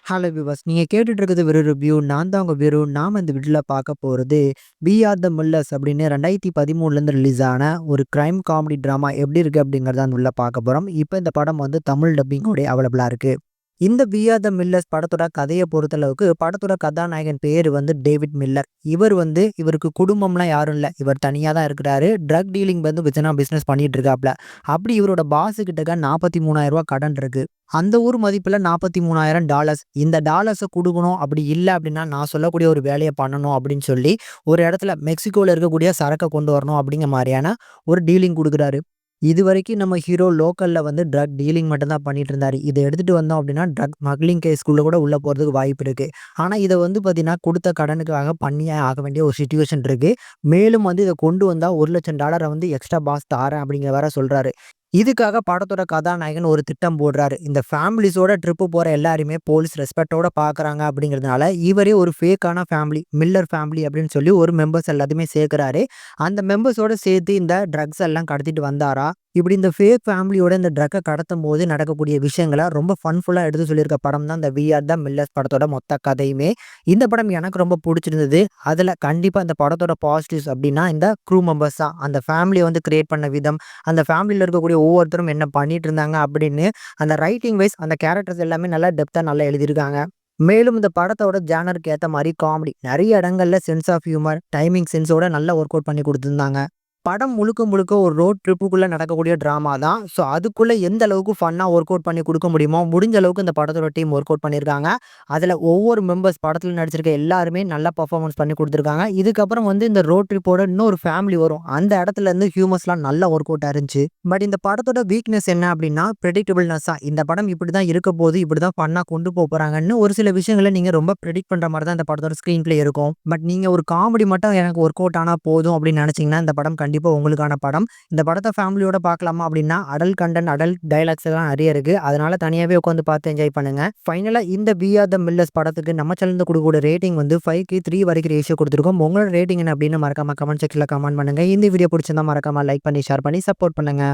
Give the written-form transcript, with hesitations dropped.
Hello viewers. நீங்க கேட்டுட்டு இருக்கிறது வெறும் ரிவ்யூ. நான் தான் உங்க வீரு. நாம இந்த வீடியோல பார்க்க போறது "வி ஆர் த மில்லர்ஸ்" அப்படின்னு 2013லேருந்து ரிலீஸ் ஆன ஒரு கிரைம் காமெடி டிராமா எப்படி இருக்கு அப்படிங்கிறத அந்த உள்ள பார்க்க போறோம். இப்போ இந்த படம் வந்து தமிழ் டப்பிங்கோட அவைலபிளா இருக்கு. இந்த "வி ஆர் த மில்லர்ஸ்" படத்தோட கதைய பொறுத்தளவுக்கு, படத்தோட கதாநாயகன் பேரு வந்து டேவிட் மில்லர். இவருக்கு குடும்பம்லாம் யாரும் இல்ல. இவர் தனியா தான் இருக்கிறாரு. ட்ரக் டீலிங் வந்து பிசினஸ் பண்ணிட்டு இருக்காப்ல. அப்படி இவரோட பாஸ் கிட்டக்க ரூ. 43,000 கடன் இருக்கு. அந்த ஊர் மதிப்புல $43,000. இந்த டாலர்ஸ குடுக்கணும். அப்படி இல்ல அப்படின்னா, நான் சொல்லக்கூடிய ஒரு வேலைய பண்ணணும் அப்படின்னு சொல்லி, ஒரு இடத்துல மெக்சிகோல இருக்கக்கூடிய சரக்க கொண்டு வரணும் அப்படிங்கிற மாரியான ஒரு டீலிங் குடுக்குறாரு. இதுவரைக்கும் நம்ம ஹீரோ லோக்கல்ல வந்து ட்ரக் டீலிங் மட்டும் தான் பண்ணிட்டு இருந்தாரு. இத எடுத்துட்டு வந்தோம் அப்படின்னா, ட்ரக் ஸ்மக்லிங் கேஸ்க்குள்ள கூட உள்ள போறதுக்கு வாய்ப்பு இருக்கு. ஆனா இத வந்து பார்த்தீங்கன்னா, குடுத்த கடனுக்காக பண்ணியே ஆக வேண்டிய ஒரு சிச்சுவேஷன் இருக்கு. மேலும் வந்து இத கொண்டு வந்தா $1,00,000 வந்து எக்ஸ்ட்ரா பாஸ் தாரேன் அப்படிங்கிற வேற சொல்றாரு. இதுக்காக படத்தோட கதாநாயகன் ஒரு திட்டம் போடுறாரு. இந்த ஃபேமிலிஸோட ட்ரிப் போற எல்லாரையுமே போலீஸ் ரெஸ்பெக்ட்டோட பார்க்குறாங்க அப்படிங்கிறதுனால, இவரே ஒரு ஃபேக்கான ஃபேமிலி, மில்லர் ஃபேமிலி அப்படின்னு சொல்லி ஒரு மெம்பர்ஸ் எல்லாத்தையுமே சேர்க்கிறாரு. அந்த மெம்பர்ஸோட சேர்த்து இந்த ட்ரக்ஸ் எல்லாம் கடத்திட்டு வந்தாரா? இப்படி இந்த ஃபேக் ஃபேமிலியோட இந்த ட்ரக்க கடத்தும்போது நடக்கக்கூடிய விஷயங்கள ரொம்ப ஃபன்ஃபுல்லா எடுத்து சொல்லியிருக்க படம் தான் இந்த "வி ஆர் த மில்லர்ஸ்" படத்தோட மொத்த கதையுமே. இந்த படம் எனக்கு ரொம்ப புடிச்சிருந்தது. அதுல கண்டிப்பா இந்த படத்தோட பாசிட்டிவ்ஸ் அப்படின்னா, இந்த க்ரூ மெம்பர்ஸ் தான். அந்த ஃபேமிலிய வந்து கிரியேட் பண்ண விதம், அந்த ஃபேமிலில இருக்கக்கூடிய ஒவ்வொருத்தரும் என்ன பண்ணிட்டு இருந்தாங்க அப்படின்னு, அந்த ரைட்டிங் வைஸ் அந்த கேரக்டர்ஸ் எல்லாமே நல்லா டெப்த்தா நல்லா எழுதியிருக்காங்க. மேலும் இந்த படத்தோட ஜானருக்கு ஏத்த மாரி காமெடி நெறைய இடங்கள்ல சென்ஸ் ஆஃப் ஹியூமர், டைமிங் சென்ஸோட நல்லா ஒர்க் அவுட் பண்ணி குடுத்திருந்தாங்க. படம் முழுக்க முழுக்க ஒரு ரோட் ட்ரிப்புக்குள்ள நடக்கக்கூடிய டிராமா தான். ஸோ அதுக்குள்ள எந்த அளவுக்கு ஃபன்னா ஒர்க் அவுட் பண்ணி குடுக்க முடியுமோ, முடிஞ்ச அளவுக்கு இந்த படத்தோட டீம் ஒர்க் அவுட் பண்ணியிருக்காங்க. அதுல ஒவ்வொரு மெம்பர்ஸ் படத்துல நடிச்சிருக்க எல்லாருமே நல்லா பெர்ஃபார்மன்ஸ் பண்ணி குடுத்துருக்காங்க. இதுக்கப்புறம் வந்து இந்த ரோட் ட்ரிப்போட இன்னொரு ஃபேமிலி வரும். அந்த இடத்துல இருந்து ஹியூமர்ஸ்லாம் நல்லா ஒர்க் அவுட் ஆயிருந்துச்சு. பட் இந்த படத்தோட வீக்னஸ் என்ன அப்படின்னா, பிரெடிக்டபிள்னஸ் தான். இந்த படம் இப்படிதான் இருக்க போது, இப்படிதான் ஃபன்னா கொண்டு போறாங்கன்னு ஒரு சில விஷயங்கள நீங்க ரொம்ப பிரெடிக்ட் பண்ற மாரி தான் இந்த படத்தோட ஸ்க்ரீன் பிளே இருக்கும். பட் நீங்க ஒரு காமெடி மட்டும் எனக்கு ஒர்க் அவுட் ஆனா போதும் அப்படின்னு நினைச்சீங்கன்னா, இந்த படம் கண்டிப்பா உங்களுக்கான படம். இந்த படத்த ஃபேமிலியோட பார்க்கலாமா அப்படின்னா, அடல்ட் கன்டென்ட், அடல்ட் டயலாக்ஸ் எல்லாம் நெறைய இருக்கு. அதனால தனியாவே உட்காந்து பார்த்து என்ஜாய் பண்ணுங்க. ஃபைனலா இந்த "வி ஆர் த மில்லர்ஸ்" படத்துக்கு நம்ம சேனல்ல குடுக்கக்கூடிய ரேட்டிங் வந்து 5க்கு 3 வரைக்கும் ரேஷியோ குடுத்துருக்கோம். உங்களோட ரேட்டிங் என்ன அப்படின்னு மறக்காம கமெண்ட் செக்ஷன்ல கமெண்ட் பண்ணுங்க. இந்த வீடியோ பிடிச்சிருந்தா மறக்காம லைக் பண்ணி, ஷேர் பண்ணி சப்போர்ட் பண்ணுங்க.